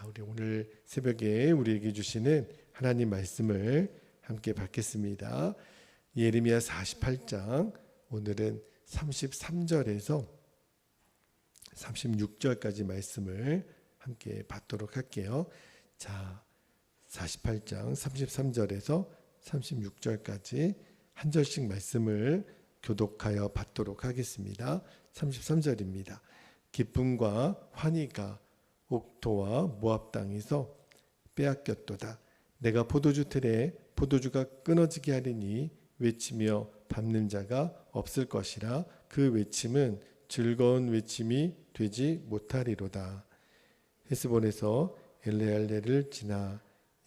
우리 오늘 새벽에 우리에게 주시는 하나님 말씀을 함께 받겠습니다. 예레미야 48장 오늘은 33절에서 36절까지 말씀을 함께 받도록 할게요. 자, 48장 33절에서 36절까지 한 절씩 말씀을 교독하여 받도록 하겠습니다. 33절입니다. 기쁨과 환희가 옥토와 모압 땅에서 빼앗겼도다. 내가 포도주 틀에 포도주가 끊어지게 하리니 외치며 밟는 자가 없을 것이라. 그 외침은 즐거운 외침이 되지 못하리로다. 헤스본에서 엘레알레를 지나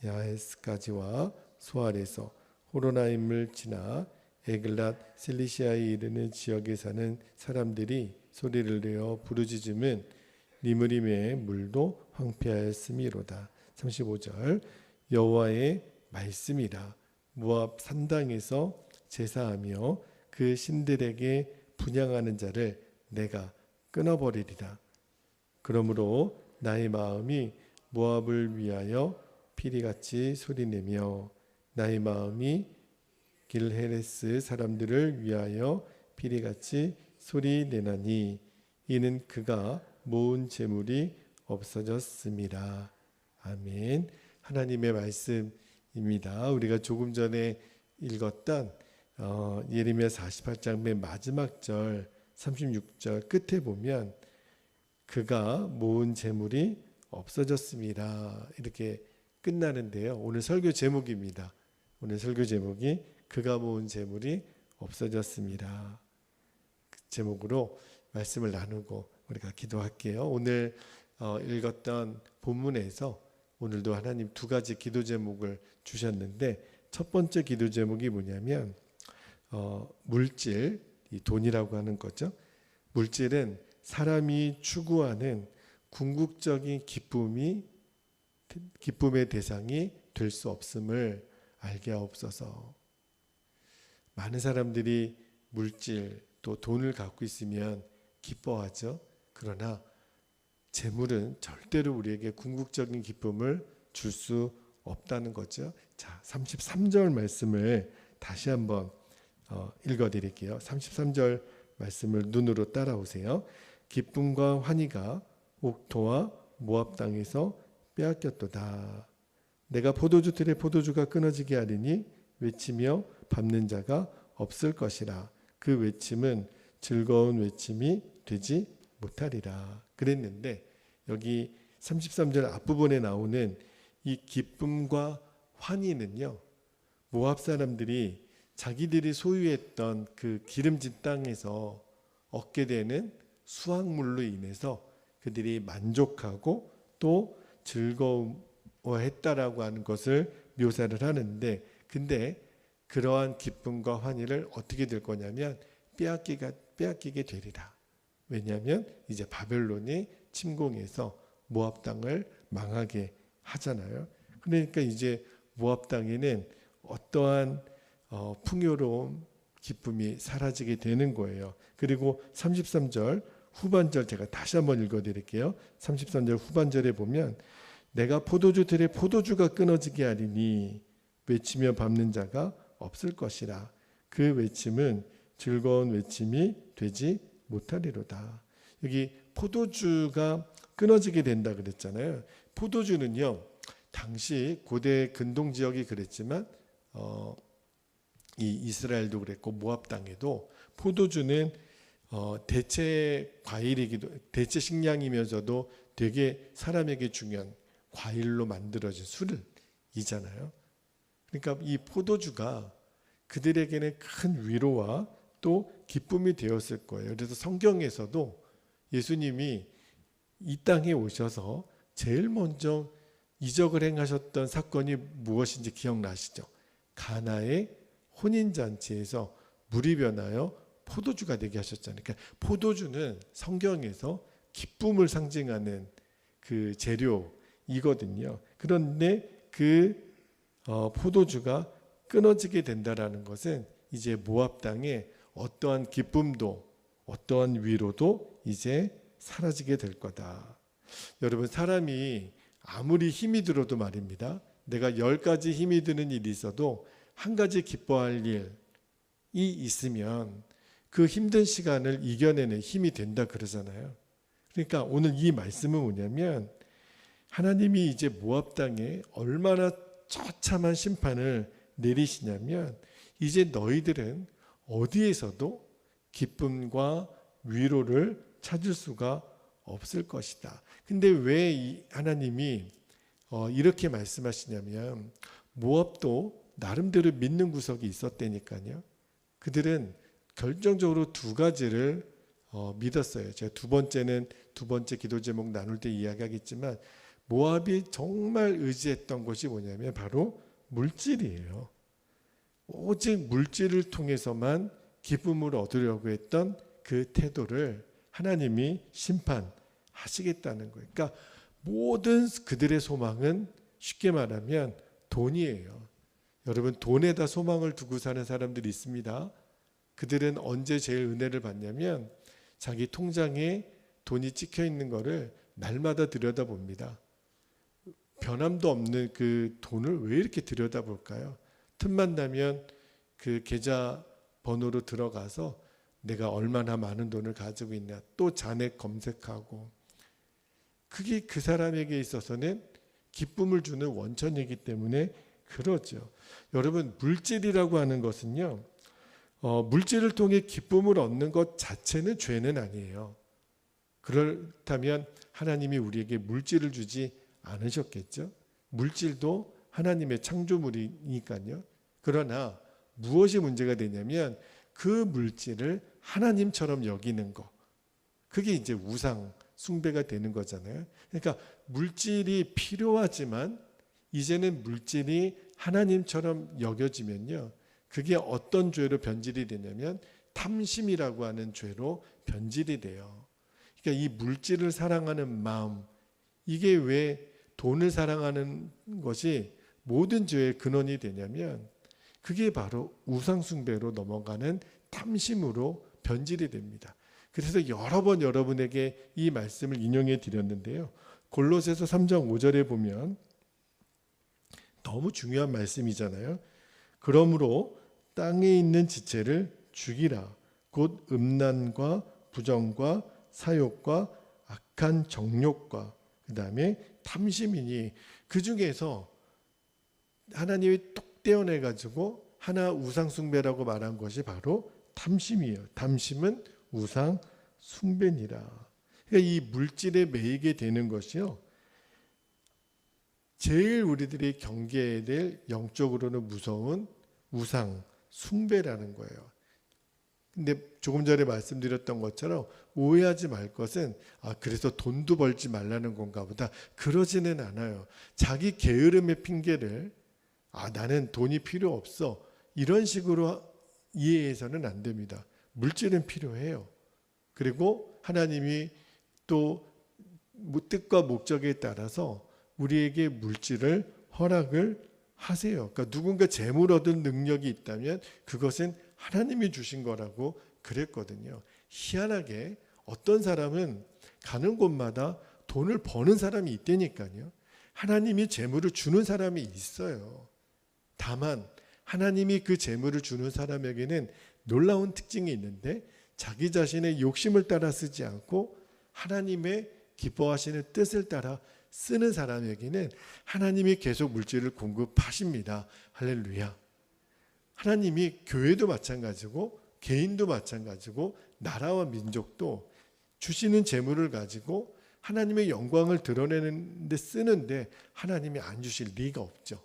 야헤스까지와 소알에서 호로나임을 지나 에글랏 셀리시아에 이르는 지역에 사는 사람들이 소리를 내어 부르짖음은 니므림의 물도 황폐하였음이로다. 35절 여호와의 말씀이라. 모압 산당에서 제사하며 그 신들에게 분향하는 자를 내가 끊어버리리라. 그러므로 나의 마음이 모압을 위하여 피리같이 소리내며 나의 마음이 길헤레스 사람들을 위하여 피리같이 소리내나니 이는 그가 모은 재물이 없어졌습니다. 아멘. 하나님의 말씀입니다. 우리가 조금 전에 읽었던 예레미야 48장 맨 마지막 절 36절 끝에 보면 그가 모은 재물이 없어졌습니다. 이렇게 끝나는데요. 오늘 설교 제목입니다. 오늘 설교 제목이 그가 모은 재물이 없어졌습니다. 그 제목으로 말씀을 나누고 우리가 기도할게요. 오늘 읽었던 본문에서 오늘도 하나님 두 가지 기도 제목을 주셨는데 첫 번째 기도 제목이 뭐냐면 물질, 이 돈이라고 하는 거죠. 물질은 사람이 추구하는 궁극적인 기쁨의 대상이 될 수 없음을 알게 하옵소서. 많은 사람들이 물질 또 돈을 갖고 있으면 기뻐하죠. 그러나 재물은 절대로 우리에게 궁극적인 기쁨을 줄 수 없다는 거죠. 자, 33절 말씀을 다시 한번 읽어드릴게요. 33절 말씀을 눈으로 따라오세요. 기쁨과 환희가 옥토와 모압 땅에서 빼앗겼도다. 내가 포도주 틀에 포도주가 끊어지게 하리니 외치며 밟는 자가 없을 것이라. 그 외침은 즐거운 외침이 되지 못하리라. 그랬는데 여기 33절 앞부분에 나오는 이 기쁨과 환희는요, 모압 사람들이 자기들이 소유했던 그 기름진 땅에서 얻게 되는 수확물로 인해서 그들이 만족하고 또 즐거워했다라고 하는 것을 묘사를 하는데, 근데 그러한 기쁨과 환희를 어떻게 될 거냐면 빼앗기게 되리라. 왜냐하면 이제 바벨론이 침공해서 모압 땅을 망하게 하잖아요. 그러니까 이제 모압 땅에는 어떠한 풍요로움, 기쁨이 사라지게 되는 거예요. 그리고 33절 후반절 제가 다시 한번 읽어드릴게요. 33절 후반절에 보면 내가 포도주 틀에 포도주가 끊어지게 하리니 외치며 밟는 자가 없을 것이라. 그 외침은 즐거운 외침이 되지 못하리로다. 여기 포도주가 끊어지게 된다 그랬잖아요. 포도주는요, 당시 고대 근동 지역이 그랬지만 이 이스라엘도 그랬고 모압 땅에도 포도주는 대체 대체 식량이면서도 되게 사람에게 중요한 과일로 만들어진 술이잖아요. 그러니까 이 포도주가 그들에게는 큰 위로와 또 기쁨이 되었을 거예요. 그래서 성경에서도 예수님이 이 땅에 오셔서 제일 먼저 이적을 행하셨던 사건이 무엇인지 기억나시죠? 가나의 혼인잔치에서 물이 변하여 포도주가 되게 하셨잖아요. 그러니까 포도주는 성경에서 기쁨을 상징하는 그 재료이거든요. 그런데 그 포도주가 끊어지게 된다라는 것은 이제 모압 땅에 어떠한 기쁨도 어떠한 위로도 이제 사라지게 될 거다. 여러분, 사람이 아무리 힘이 들어도 말입니다. 내가 10가지 힘이 드는 일이 있어도 한 가지 기뻐할 일이 있으면 그 힘든 시간을 이겨내는 힘이 된다 그러잖아요. 그러니까 오늘 이 말씀은 뭐냐면 하나님이 이제 모압 땅에 얼마나 처참한 심판을 내리시냐면 이제 너희들은 어디에서도 기쁨과 위로를 찾을 수가 없을 것이다. 근데 왜 하나님이 이렇게 말씀하시냐면 모압도 나름대로 믿는 구석이 있었다니까요. 그들은 결정적으로 두 가지를 믿었어요. 제가 두 번째 기도 제목 나눌 때 이야기하겠지만 모압이 정말 의지했던 것이 뭐냐면 바로 물질이에요. 오직 물질을 통해서만 기쁨을 얻으려고 했던 그 태도를 하나님이 심판하시겠다는 거예요. 그러니까 모든 그들의 소망은 쉽게 말하면 돈이에요. 여러분, 돈에다 소망을 두고 사는 사람들이 있습니다. 그들은 언제 제일 은혜를 받냐면 자기 통장에 돈이 찍혀 있는 거를 날마다 들여다봅니다. 변함도 없는 그 돈을 왜 이렇게 들여다볼까요? 틈만 나면 그 계좌 번호로 들어가서 내가 얼마나 많은 돈을 가지고 있냐 또 잔액 검색하고, 그게 그 사람에게 있어서는 기쁨을 주는 원천이기 때문에 그러죠. 여러분, 물질이라고 하는 것은요, 물질을 통해 기쁨을 얻는 것 자체는 죄는 아니에요. 그렇다면 하나님이 우리에게 물질을 주지 않으셨겠죠? 물질도 하나님의 창조물이니까요. 그러나 무엇이 문제가 되냐면 그 물질을 하나님처럼 여기는 것, 그게 이제 우상 숭배가 되는 거잖아요. 그러니까 물질이 필요하지만 이제는 물질이 하나님처럼 여겨지면요, 그게 어떤 죄로 변질이 되냐면 탐심이라고 하는 죄로 변질이 돼요. 그러니까 이 물질을 사랑하는 마음, 이게 왜 돈을 사랑하는 것이 모든 죄의 근원이 되냐면 그게 바로 우상숭배로 넘어가는 탐심으로 변질이 됩니다. 그래서 여러 번 여러분에게 이 말씀을 인용해 드렸는데요, 골로새서 3장 5절에 보면 너무 중요한 말씀이잖아요. 그러므로 땅에 있는 지체를 죽이라. 곧 음란과 부정과 사욕과 악한 정욕과 그 다음에 탐심이니, 그 중에서 하나님이 똑 떼어내가지고 하나 우상숭배라고 말한 것이 바로 탐심이에요. 탐심은 우상숭배니라. 그러니까 이 물질에 매이게 되는 것이요, 제일 우리들이 경계해야 될 영적으로는 무서운 우상숭배라는 거예요. 근데 조금 전에 말씀드렸던 것처럼 오해하지 말 것은 그래서 돈도 벌지 말라는 건가 보다, 그러지는 않아요. 자기 게으름의 핑계를 나는 돈이 필요 없어 이런 식으로 이해해서는 안 됩니다. 물질은 필요해요. 그리고 하나님이 또 뜻과 목적에 따라서 우리에게 물질을 허락을 하세요. 그러니까 누군가 재물 얻은 능력이 있다면 그것은 하나님이 주신 거라고 그랬거든요. 희한하게 어떤 사람은 가는 곳마다 돈을 버는 사람이 있다니까요. 하나님이 재물을 주는 사람이 있어요. 다만 하나님이 그 재물을 주는 사람에게는 놀라운 특징이 있는데 자기 자신의 욕심을 따라 쓰지 않고 하나님의 기뻐하시는 뜻을 따라 쓰는 사람에게는 하나님이 계속 물질을 공급하십니다. 할렐루야. 하나님이 교회도 마찬가지고 개인도 마찬가지고 나라와 민족도 주시는 재물을 가지고 하나님의 영광을 드러내는 데 쓰는데 하나님이 안 주실 리가 없죠.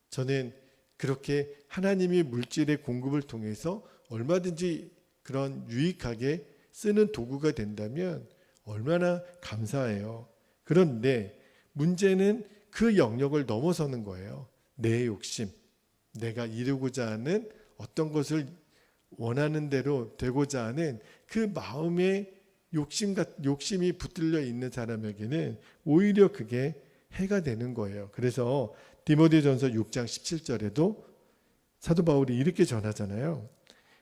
저는 그렇게 하나님이 물질의 공급을 통해서 얼마든지 그런 유익하게 쓰는 도구가 된다면 얼마나 감사해요. 그런데 문제는 그 영역을 넘어서는 거예요. 내 욕심, 내가 이루고자 하는 어떤 것을 원하는 대로 되고자 하는 그 마음의 욕심이 붙들려 있는 사람에게는 오히려 그게 해가 되는 거예요. 그래서 디모데전서 6장 17절에도 사도 바울이 이렇게 전하잖아요.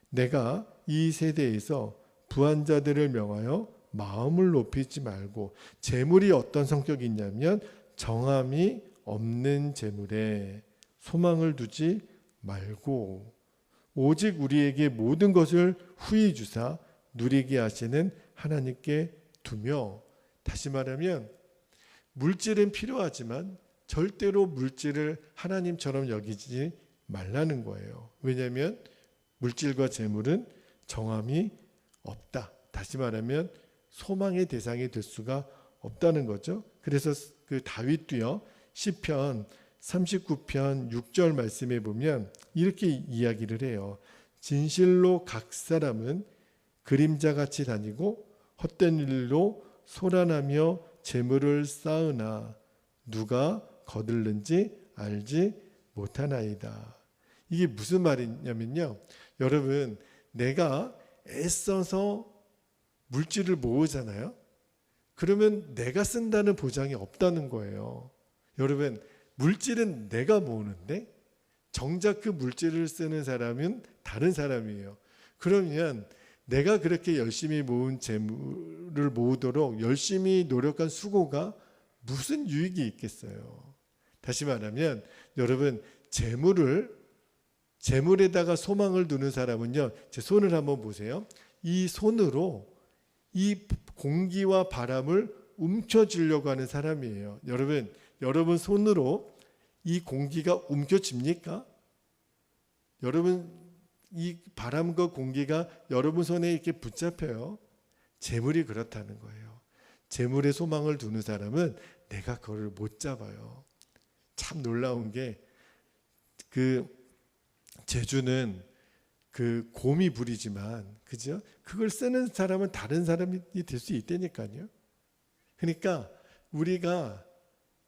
내가 이 세대에서 부한 자들을 명하여 마음을 높이지 말고, 재물이 어떤 성격이 있냐면 정함이 없는 재물에 소망을 두지 말고 오직 우리에게 모든 것을 후히 주사 누리게 하시는 하나님께 두며, 다시 말하면 물질은 필요하지만 절대로 물질을 하나님처럼 여기지 말라는 거예요. 왜냐하면 물질과 재물은 정함이 없다. 다시 말하면 소망의 대상이 될 수가 없다는 거죠. 그래서 그 다윗도요, 시편 39편 6절 말씀에 보면 이렇게 이야기를 해요. 진실로 각 사람은 그림자같이 다니고 헛된 일로 소란하며 재물을 쌓으나 누가 거들는지 알지 못하나이다. 이게 무슨 말이냐면요, 여러분, 내가 애써서 물질을 모으잖아요. 그러면 내가 쓴다는 보장이 없다는 거예요. 여러분, 물질은 내가 모으는데 정작 그 물질을 쓰는 사람은 다른 사람이에요. 그러면 내가 그렇게 열심히 모은 재물을 모으도록 열심히 노력한 수고가 무슨 유익이 있겠어요? 다시 말하면 여러분, 재물에다가 소망을 두는 사람은요, 제 손을 한번 보세요. 이 손으로 이 공기와 바람을 움켜쥐려고 하는 사람이에요. 여러분 손으로 이 공기가 움켜집니까? 여러분, 이 바람과 공기가 여러분 손에 이렇게 붙잡혀요. 재물이 그렇다는 거예요. 재물에 소망을 두는 사람은 내가 그걸 못 잡아요. 참 놀라운 게, 그 제주는 그 곰이 부리지만, 그죠? 그걸 쓰는 사람은 다른 사람이 될 수 있다니까요. 그러니까 우리가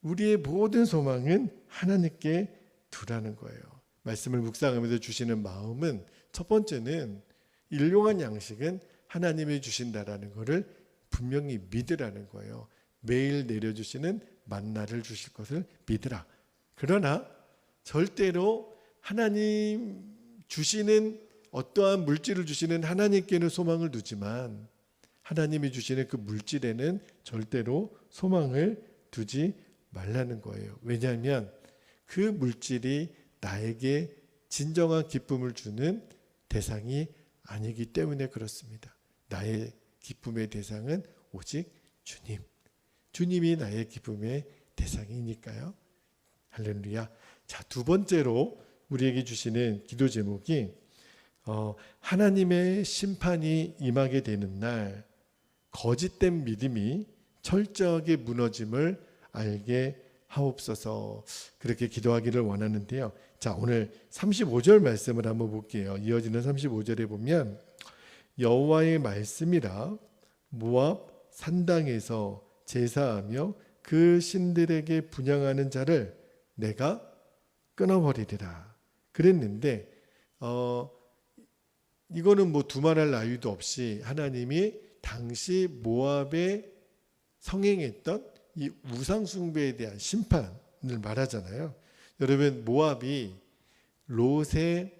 우리의 모든 소망은 하나님께 두라는 거예요. 말씀을 묵상하면서 주시는 마음은, 첫 번째는 일용할 양식은 하나님이 주신다라는 것을 분명히 믿으라는 거예요. 매일 내려주시는 만나를 주실 것을 믿으라. 그러나 절대로 하나님 주시는 어떠한 물질을 주시는 하나님께는 소망을 두지만 하나님이 주시는 그 물질에는 절대로 소망을 두지 말라는 거예요. 왜냐하면 그 물질이 나에게 진정한 기쁨을 주는 대상이 아니기 때문에 그렇습니다. 나의 기쁨의 대상은 오직 주님. 주님이 나의 기쁨의 대상이니까요. 할렐루야. 자, 두 번째로 우리에게 주시는 기도 제목이 하나님의 심판이 임하게 되는 날 거짓된 믿음이 철저하게 무너짐을 알게 하옵소서. 그렇게 기도하기를 원하는데요. 자, 오늘 35절 말씀을 한번 볼게요. 이어지는 35절에 보면 여호와의 말씀이라 모압 산당에서 제사하며 그 신들에게 분향하는 자를 내가 끊어버리리라 그랬는데, 이거는 뭐 두말할 나위도 없이 하나님이 당시 모압에 성행했던 이 우상 숭배에 대한 심판을 말하잖아요. 여러분, 모압이 롯의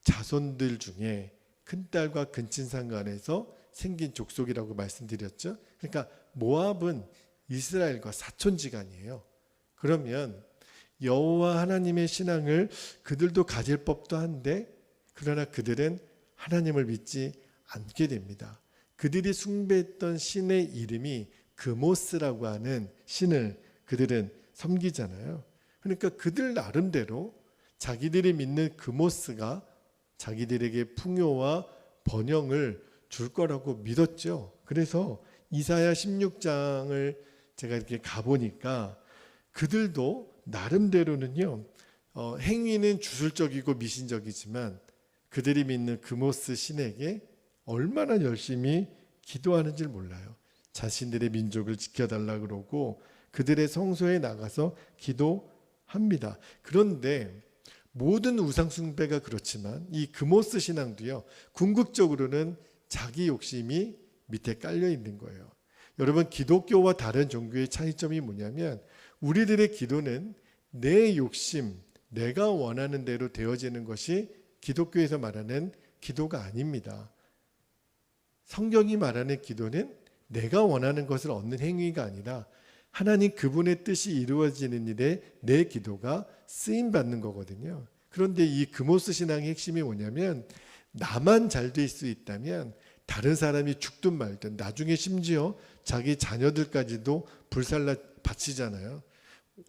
자손들 중에 큰딸과 근친상간에서 생긴 족속이라고 말씀드렸죠. 그러니까 모압은 이스라엘과 사촌지간이에요. 그러면 여호와 하나님의 신앙을 그들도 가질 법도 한데, 그러나 그들은 하나님을 믿지 않게 됩니다. 그들이 숭배했던 신의 이름이 그모스라고 하는 신을 그들은 섬기잖아요. 그러니까 그들 나름대로 자기들이 믿는 그모스가 자기들에게 풍요와 번영을 줄 거라고 믿었죠. 그래서 이사야 16장을 제가 이렇게 가보니까 그들도 나름대로는요, 행위는 주술적이고 미신적이지만 그들이 믿는 그모스 신에게 얼마나 열심히 기도하는지 몰라요. 자신들의 민족을 지켜달라 그러고 그들의 성소에 나가서 기도합니다. 그런데 모든 우상 숭배가 그렇지만 이 그모스 신앙도요, 궁극적으로는 자기 욕심이 밑에 깔려 있는 거예요. 여러분, 기독교와 다른 종교의 차이점이 뭐냐면 우리들의 기도는 내 욕심, 내가 원하는 대로 되어지는 것이 기독교에서 말하는 기도가 아닙니다. 성경이 말하는 기도는 내가 원하는 것을 얻는 행위가 아니라 하나님 그분의 뜻이 이루어지는 일에 내 기도가 쓰임 받는 거거든요. 그런데 이 금오스 신앙의 핵심이 뭐냐면 나만 잘 될 수 있다면 다른 사람이 죽든 말든 나중에 심지어 자기 자녀들까지도 불살라 바치잖아요.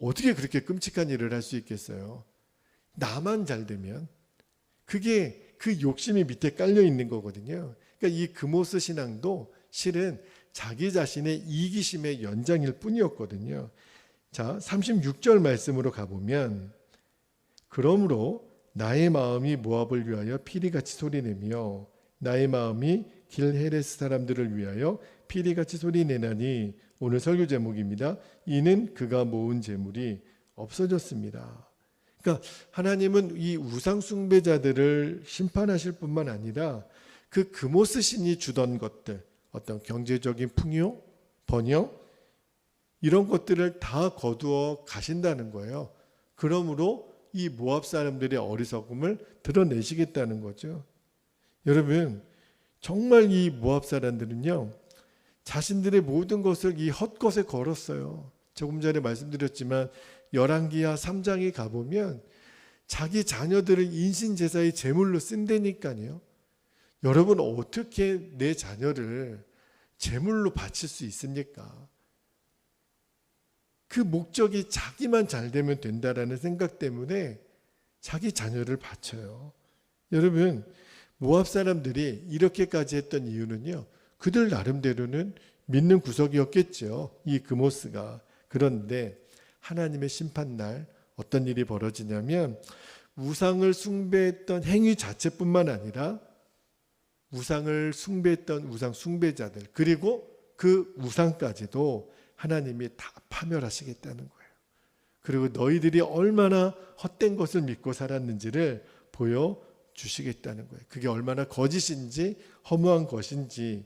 어떻게 그렇게 끔찍한 일을 할 수 있겠어요? 나만 잘 되면 그게 그 욕심이 밑에 깔려 있는 거거든요. 그러니까 이 금오스 신앙도 실은 자기 자신의 이기심의 연장일 뿐이었거든요. 자, 36절 말씀으로 가보면 그러므로 나의 마음이 모압을 위하여 피리같이 소리내며 나의 마음이 길헤레스 사람들을 위하여 피리같이 소리내나니 오늘 설교 제목입니다. 이는 그가 모은 재물이 없어졌습니다. 그러니까 하나님은 이 우상 숭배자들을 심판하실 뿐만 아니라 그 금오스 신이 주던 것들, 어떤 경제적인 풍요, 번영 이런 것들을 다 거두어 가신다는 거예요. 그러므로 이 모압 사람들의 어리석음을 드러내시겠다는 거죠. 여러분, 정말 이 모압 사람들은요, 자신들의 모든 것을 이 헛것에 걸었어요. 조금 전에 말씀드렸지만 열왕기하 3장에 가보면 자기 자녀들을 인신제사의 제물로 쓴다니까요. 여러분, 어떻게 내 자녀를 제물로 바칠 수 있습니까? 그 목적이 자기만 잘 되면 된다라는 생각 때문에 자기 자녀를 바쳐요. 여러분, 모압 사람들이 이렇게까지 했던 이유는요, 그들 나름대로는 믿는 구석이었겠죠. 이 금오스가. 그런데 하나님의 심판날 어떤 일이 벌어지냐면 우상을 숭배했던 행위 자체뿐만 아니라 우상을 숭배했던 우상 숭배자들 그리고 그 우상까지도 하나님이 다 파멸하시겠다는 거예요. 그리고 너희들이 얼마나 헛된 것을 믿고 살았는지를 보여주시겠다는 거예요. 그게 얼마나 거짓인지 허무한 것인지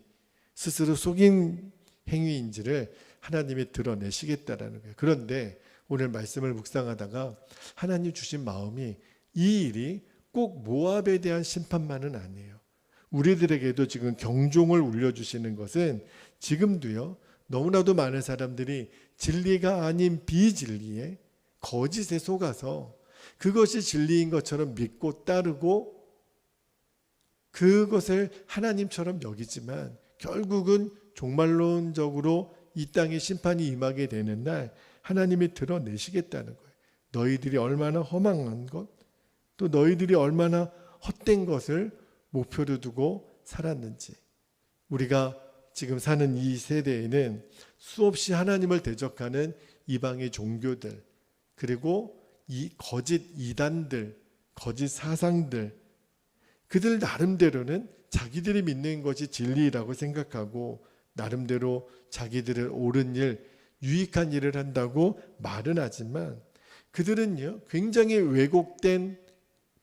스스로 속인 행위인지를 하나님이 드러내시겠다는 거예요. 그런데 오늘 말씀을 묵상하다가 하나님 주신 마음이 이 일이 꼭 모압에 대한 심판만은 아니에요. 우리들에게도 지금 경종을 울려주시는 것은 지금도요, 너무나도 많은 사람들이 진리가 아닌 비진리에 거짓에 속아서 그것이 진리인 것처럼 믿고 따르고 그것을 하나님처럼 여기지만 결국은 종말론적으로 이 땅에 심판이 임하게 되는 날 하나님이 드러내시겠다는 거예요. 너희들이 얼마나 허망한 것, 또 너희들이 얼마나 헛된 것을 목표로 두고 살았는지. 우리가 지금 사는 이 세대에는 수없이 하나님을 대적하는 이방의 종교들, 그리고 이 거짓 이단들, 거짓 사상들, 그들 나름대로는 자기들이 믿는 것이 진리라고 생각하고 나름대로 자기들을 옳은 일, 유익한 일을 한다고 말은 하지만 그들은요, 굉장히 왜곡된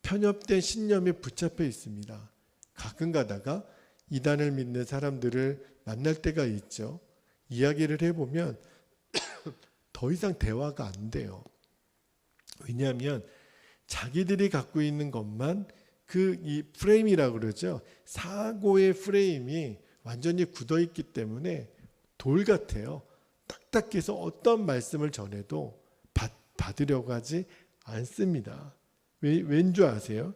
편협된 신념에 붙잡혀 있습니다. 가끔 가다가 이단을 믿는 사람들을 만날 때가 있죠. 이야기를 해보면 더 이상 대화가 안 돼요. 왜냐하면 자기들이 갖고 있는 것만 이 프레임이라고 그러죠. 사고의 프레임이 완전히 굳어있기 때문에 돌 같아요. 딱딱해서 어떤 말씀을 전해도 받으려고 하지 않습니다. 왠 줄 아세요?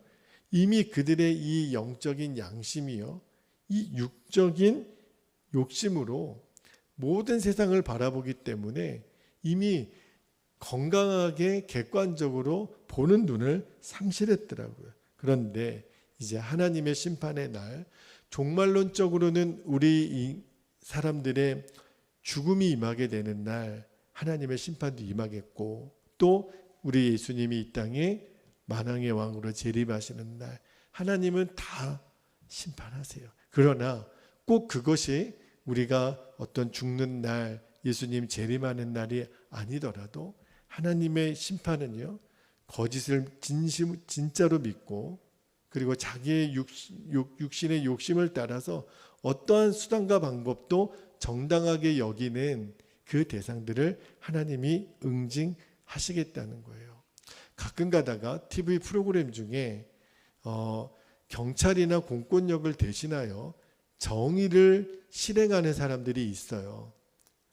이미 그들의 이 영적인 양심이요, 이 육적인 욕심으로 모든 세상을 바라보기 때문에 이미 건강하게 객관적으로 보는 눈을 상실했더라고요. 그런데 이제 하나님의 심판의 날, 종말론적으로는 우리 이 사람들의 죽음이 임하게 되는 날 하나님의 심판도 임하겠고, 또 우리 예수님이 이 땅에 만왕의 왕으로 재림하시는 날 하나님은 다 심판하세요. 그러나 꼭 그것이 우리가 어떤 죽는 날, 예수님 재림하는 날이 아니더라도 하나님의 심판은요, 거짓을 진짜로 믿고 그리고 자기의 육신의 욕심을 따라서 어떠한 수단과 방법도 정당하게 여기는 그 대상들을 하나님이 응징하시겠다는 거예요. 가끔 가다가 TV 프로그램 중에 경찰이나 공권력을 대신하여 정의를 실행하는 사람들이 있어요.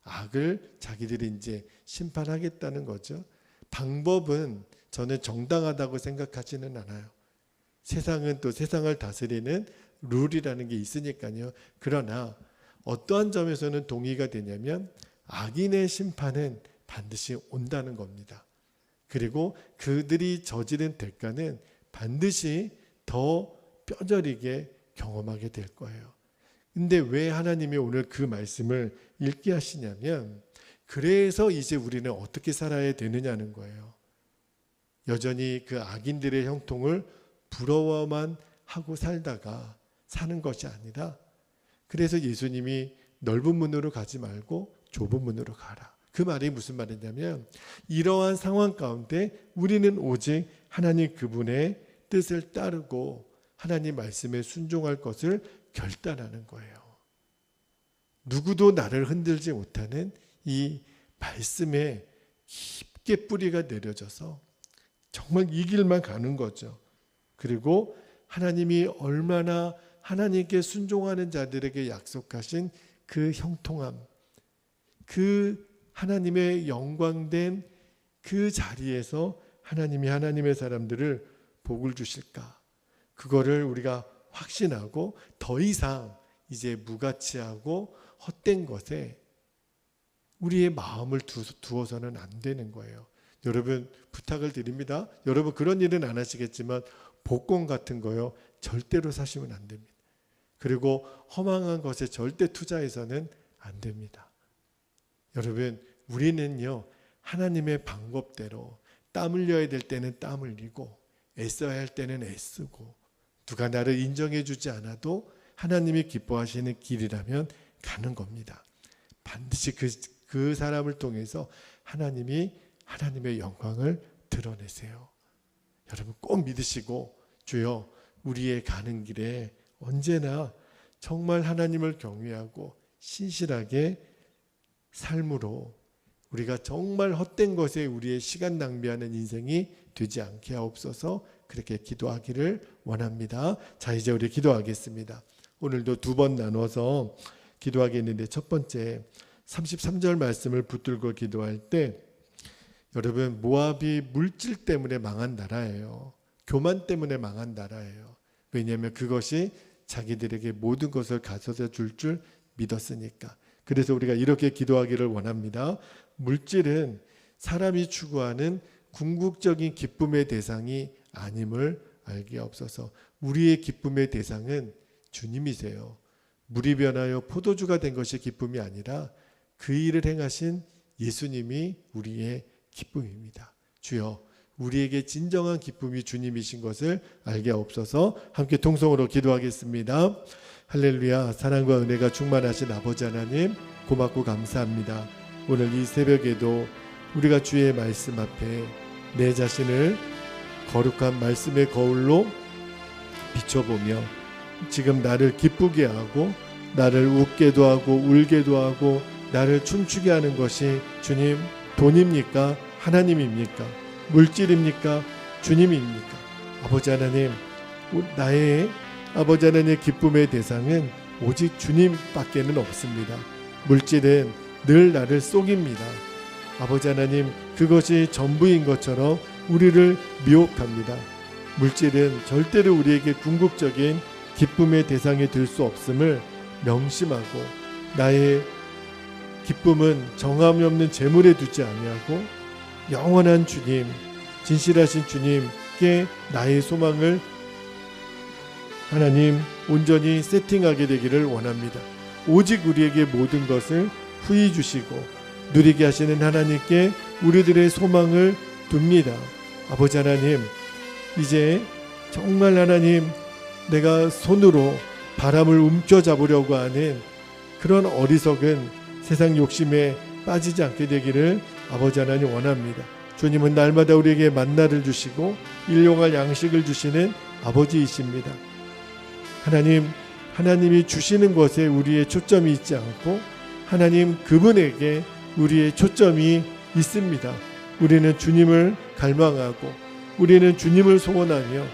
악을 자기들이 이제 심판하겠다는 거죠. 방법은 저는 정당하다고 생각하지는 않아요. 세상은 또 세상을 다스리는 룰이라는 게 있으니까요. 그러나 어떠한 점에서는 동의가 되냐면 악인의 심판은 반드시 온다는 겁니다. 그리고 그들이 저지른 대가는 반드시 더 뼈저리게 경험하게 될 거예요. 근데 왜 하나님이 오늘 그 말씀을 읽게 하시냐면 그래서 이제 우리는 어떻게 살아야 되느냐는 거예요. 여전히 그 악인들의 형통을 부러워만 하고 살다가 사는 것이 아니라 그래서 예수님이 넓은 문으로 가지 말고 좁은 문으로 가라. 그 말이 무슨 말이냐면 이러한 상황 가운데 우리는 오직 하나님 그분의 뜻을 따르고 하나님 말씀에 순종할 것을 결단하는 거예요. 누구도 나를 흔들지 못하는 이 말씀에 깊게 뿌리가 내려져서 정말 이 길만 가는 거죠. 그리고 하나님이 얼마나 하나님께 순종하는 자들에게 약속하신 그 형통함, 그 하나님의 영광된 그 자리에서 하나님이 하나님의 사람들을 복을 주실까? 그거를 우리가 확신하고 더 이상 이제 무가치하고 헛된 것에 우리의 마음을 두어서는 안 되는 거예요. 여러분 부탁을 드립니다. 여러분 그런 일은 안 하시겠지만 복권 같은 거요 절대로 사시면 안 됩니다. 그리고 허망한 것에 절대 투자해서는 안 됩니다. 여러분 우리는요 하나님의 방법대로 땀 흘려야 될 때는 땀 흘리고 애써야 할 때는 애쓰고 누가 나를 인정해 주지 않아도 하나님이 기뻐하시는 길이라면 가는 겁니다. 반드시 그 사람을 통해서 하나님이 하나님의 영광을 드러내세요. 여러분 꼭 믿으시고 주여 우리의 가는 길에 언제나 정말 하나님을 경외하고 신실하게 삶으로 우리가 정말 헛된 것에 우리의 시간 낭비하는 인생이 되지 않게 하옵소서. 그렇게 기도하기를 원합니다. 자 이제 우리 기도하겠습니다. 오늘도 두 번 나눠서 기도하겠는데 첫 번째 33절 말씀을 붙들고 기도할 때 여러분 모압이 물질 때문에 망한 나라예요. 교만 때문에 망한 나라예요. 왜냐하면 그것이 자기들에게 모든 것을 가져다 줄 줄 믿었으니까. 그래서 우리가 이렇게 기도하기를 원합니다. 물질은 사람이 추구하는 궁극적인 기쁨의 대상이 아님을 알게 없어서 우리의 기쁨의 대상은 주님이세요. 물이 변하여 포도주가 된 것이 기쁨이 아니라 그 일을 행하신 예수님이 우리의 기쁨입니다. 주여 우리에게 진정한 기쁨이 주님이신 것을 알게 없어서 함께 통성으로 기도하겠습니다. 할렐루야. 사랑과 은혜가 충만하신 아버지 하나님 고맙고 감사합니다. 오늘 이 새벽에도 우리가 주의 말씀 앞에 내 자신을 거룩한 말씀의 거울로 비춰보며 지금 나를 기쁘게 하고 나를 웃게도 하고 울게도 하고 나를 춤추게 하는 것이 주님 돈입니까? 하나님입니까? 물질입니까? 주님입니까? 아버지 하나님 나의 아버지 하나님의 기쁨의 대상은 오직 주님밖에는 없습니다. 물질은 늘 나를 속입니다. 아버지 하나님 그것이 전부인 것처럼 우리를 미혹합니다. 물질은 절대로 우리에게 궁극적인 기쁨의 대상이 될 수 없음을 명심하고 나의 기쁨은 정함이 없는 재물에 두지 아니하고 영원한 주님 진실하신 주님께 나의 소망을 하나님 온전히 세팅하게 되기를 원합니다. 오직 우리에게 모든 것을 후히 주시고 누리게 하시는 하나님께 우리들의 소망을 둡니다. 아버지 하나님 이제 정말 하나님 내가 손으로 바람을 움켜잡으려고 하는 그런 어리석은 세상 욕심에 빠지지 않게 되기를 아버지 하나님 원합니다. 주님은 날마다 우리에게 만나를 주시고 일용할 양식을 주시는 아버지이십니다. 하나님이 주시는 것에 우리의 초점이 있지 않고 하나님 그분에게 우리의 초점이 있습니다. 우리는 주님을 갈망하고 우리는 주님을 소원하며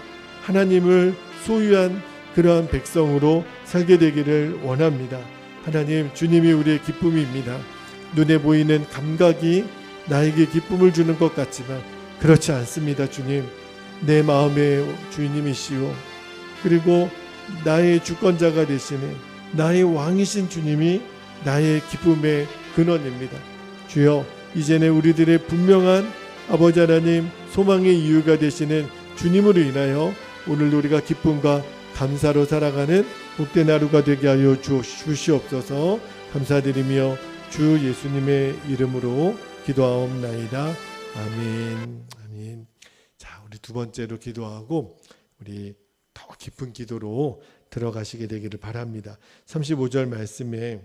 하나님을 소유한 그러한 백성으로 살게 되기를 원합니다. 하나님 주님이 우리의 기쁨입니다. 눈에 보이는 감각이 나에게 기쁨을 주는 것 같지만 그렇지 않습니다. 주님, 내 마음의 주인님이시오. 그리고 나의 주권자가 되시는 나의 왕이신 주님이 나의 기쁨의 근원입니다. 주여, 이제는 우리들의 분명한 아버지 하나님 소망의 이유가 되시는 주님으로 인하여 오늘도 우리가 기쁨과 감사로 살아가는 복된 하루가 되게 하여 주시옵소서. 감사드리며 주 예수님의 이름으로 기도하옵나이다. 아멘. 아멘. 자, 우리 두 번째로 기도하고 우리 더 깊은 기도로 들어가시게 되기를 바랍니다. 35절 말씀에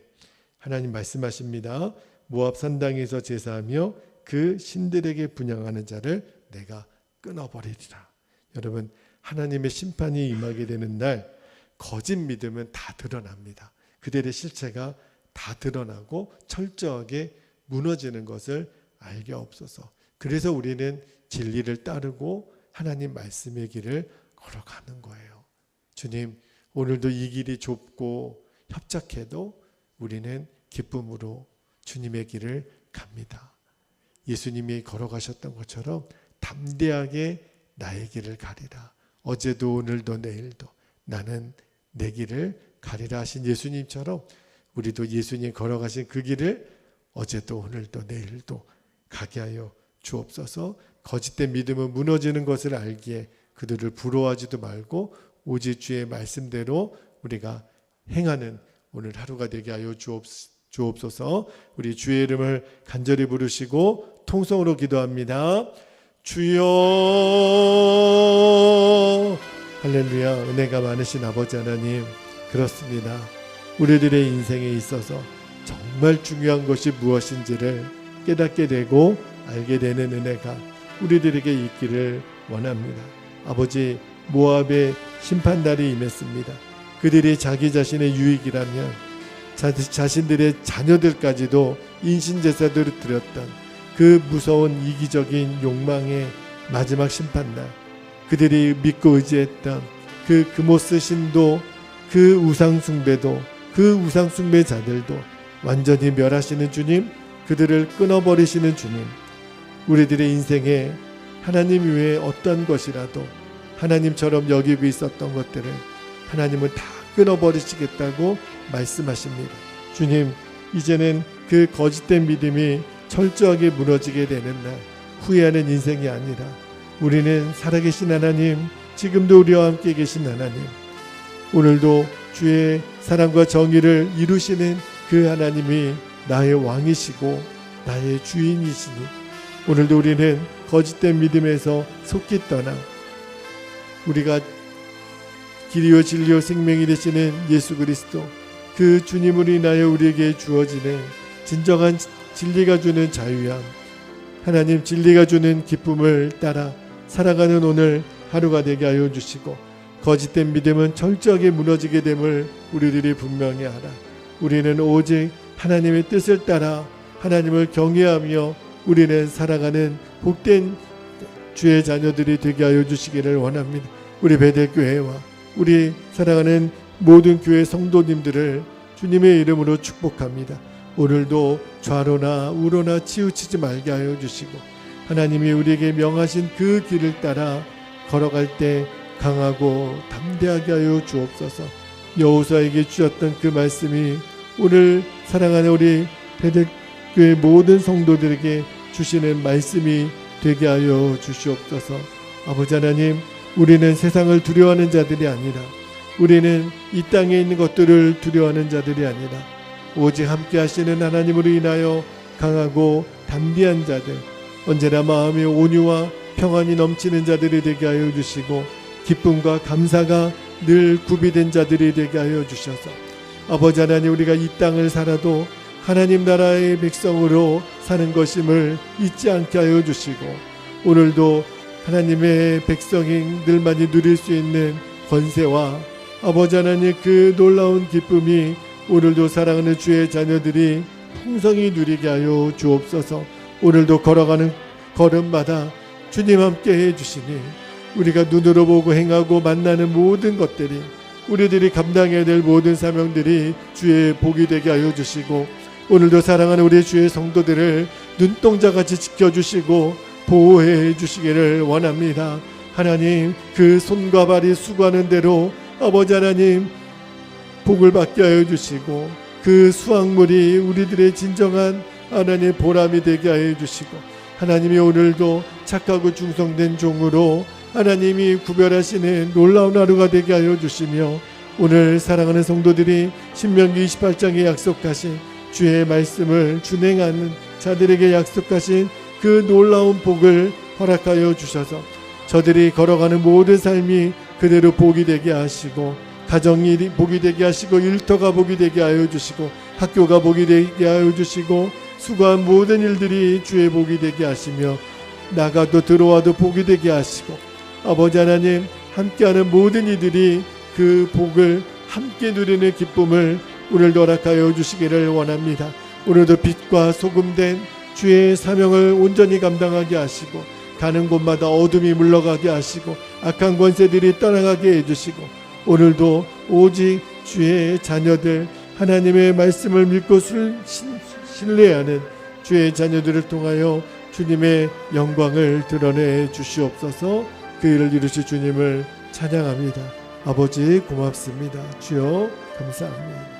하나님 말씀하십니다. 모압 산당에서 제사하며 그 신들에게 분향하는 자를 내가 끊어버리리라. 여러분, 하나님의 심판이 임하게 되는 날 거짓 믿음은 다 드러납니다. 그들의 실체가 다 드러나고 철저하게 무너지는 것을 알게 없어서. 그래서 우리는 진리를 따르고 하나님 말씀의 길을 걸어가는 거예요. 주님, 오늘도 이 길이 좁고 협착해도 우리는 기쁨으로 주님의 길을 갑니다. 예수님이 걸어가셨던 것처럼 담대하게 나의 길을 가리라. 어제도 오늘도 내일도 나는 내 길을 가리라 하신 예수님처럼 우리도 예수님 걸어가신 그 길을 어제도 오늘도 내일도 가게 하여 주옵소서. 거짓된 믿음은 무너지는 것을 알기에 그들을 부러워하지도 말고 오직 주의 말씀대로 우리가 행하는 오늘 하루가 되게 하여 주옵소서. 우리 주의 이름을 간절히 부르시고 통성으로 기도합니다. 주여. 할렐루야. 은혜가 많으신 아버지 하나님, 그렇습니다. 우리들의 인생에 있어서 정말 중요한 것이 무엇인지를 깨닫게 되고 알게 되는 은혜가 우리들에게 있기를 원합니다. 아버지, 모압의 심판날이 임했습니다. 그들이 자기 자신의 유익이라면 자신들의 자녀들까지도 인신제사들을 드렸던 그 무서운 이기적인 욕망의 마지막 심판날, 그들이 믿고 의지했던 그 그모스 신도, 그 우상숭배도, 그 우상숭배자들도 완전히 멸하시는 주님, 그들을 끊어버리시는 주님, 우리들의 인생에 하나님 외에 어떤 것이라도 하나님처럼 여기고 있었던 것들을 하나님은 다 끊어버리시겠다고 말씀하십니다. 주님, 이제는 그 거짓된 믿음이 철저하게 무너지게 되는 날, 후회하는 인생이 아니라 우리는 살아계신 하나님, 지금도 우리와 함께 계신 하나님, 오늘도 주의 사랑과 정의를 이루시는 그 하나님이 나의 왕이시고 나의 주인이시니 오늘도 우리는 거짓된 믿음에서 속기 떠나 우리가 길이요 진리요 생명이 되시는 예수 그리스도, 그 주님으로 인하여 우리에게 주어지는 진정한 진리가 주는 자유함, 하나님 진리가 주는 기쁨을 따라 살아가는 오늘 하루가 되게 하여 주시고, 거짓된 믿음은 철저하게 무너지게 됨을 우리들이 분명히 알아 우리는 오직 하나님의 뜻을 따라 하나님을 경외하며 우리는 살아가는 복된 주의 자녀들이 되게 하여 주시기를 원합니다. 우리 베델교회와 우리 살아가는 모든 교회 성도님들을 주님의 이름으로 축복합니다. 오늘도 좌로나 우로나 치우치지 말게 하여 주시고, 하나님이 우리에게 명하신 그 길을 따라 걸어갈 때 강하고 담대하게 하여 주옵소서. 여호수아에게 주셨던 그 말씀이 오늘 사랑하는 우리 베델교회 모든 성도들에게 주시는 말씀이 되게 하여 주시옵소서. 아버지 하나님, 우리는 세상을 두려워하는 자들이 아니라, 우리는 이 땅에 있는 것들을 두려워하는 자들이 아니라 오직 함께 하시는 하나님으로 인하여 강하고 담대한 자들, 언제나 마음의 온유와 평안이 넘치는 자들이 되게 하여 주시고, 기쁨과 감사가 늘 구비된 자들이 되게 하여 주셔서 아버지 하나님, 우리가 이 땅을 살아도 하나님 나라의 백성으로 사는 것임을 잊지 않게 하여 주시고, 오늘도 하나님의 백성들만이 누릴 수 있는 권세와 아버지 하나님 그 놀라운 기쁨이 오늘도 사랑하는 주의 자녀들이 풍성히 누리게 하여 주옵소서. 오늘도 걸어가는 걸음마다 주님 함께 해주시니 우리가 눈으로 보고 행하고 만나는 모든 것들이, 우리들이 감당해야 될 모든 사명들이 주의 복이 되게 하여 주시고, 오늘도 사랑하는 우리 주의 성도들을 눈동자같이 지켜주시고 보호해 주시기를 원합니다. 하나님, 그 손과 발이 수고하는 대로 아버지 하나님 복을 받게 하여 주시고, 그 수확물이 우리들의 진정한 하나님의 보람이 되게 하여 주시고, 하나님이 오늘도 착하고 충성된 종으로 하나님이 구별하시는 놀라운 하루가 되게 하여 주시며, 오늘 사랑하는 성도들이 신명기 28장에 약속하신 주의 말씀을 준행하는 자들에게 약속하신 그 놀라운 복을 허락하여 주셔서 저들이 걸어가는 모든 삶이 그대로 복이 되게 하시고, 가정이 복이 되게 하시고, 일터가 복이 되게 하여 주시고, 학교가 복이 되게 하여 주시고, 수고한 모든 일들이 주의 복이 되게 하시며, 나가도 들어와도 복이 되게 하시고, 아버지 하나님, 함께하는 모든 이들이 그 복을 함께 누리는 기쁨을 오늘도 허락하여 주시기를 원합니다. 오늘도 빛과 소금된 주의 사명을 온전히 감당하게 하시고, 가는 곳마다 어둠이 물러가게 하시고, 악한 권세들이 떠나가게 해주시고, 오늘도 오직 주의 자녀들, 하나님의 말씀을 믿고 신뢰하는 주의 자녀들을 통하여 주님의 영광을 드러내 주시옵소서. 그 일을 이루실 주님을 찬양합니다. 아버지 고맙습니다. 주여 감사합니다.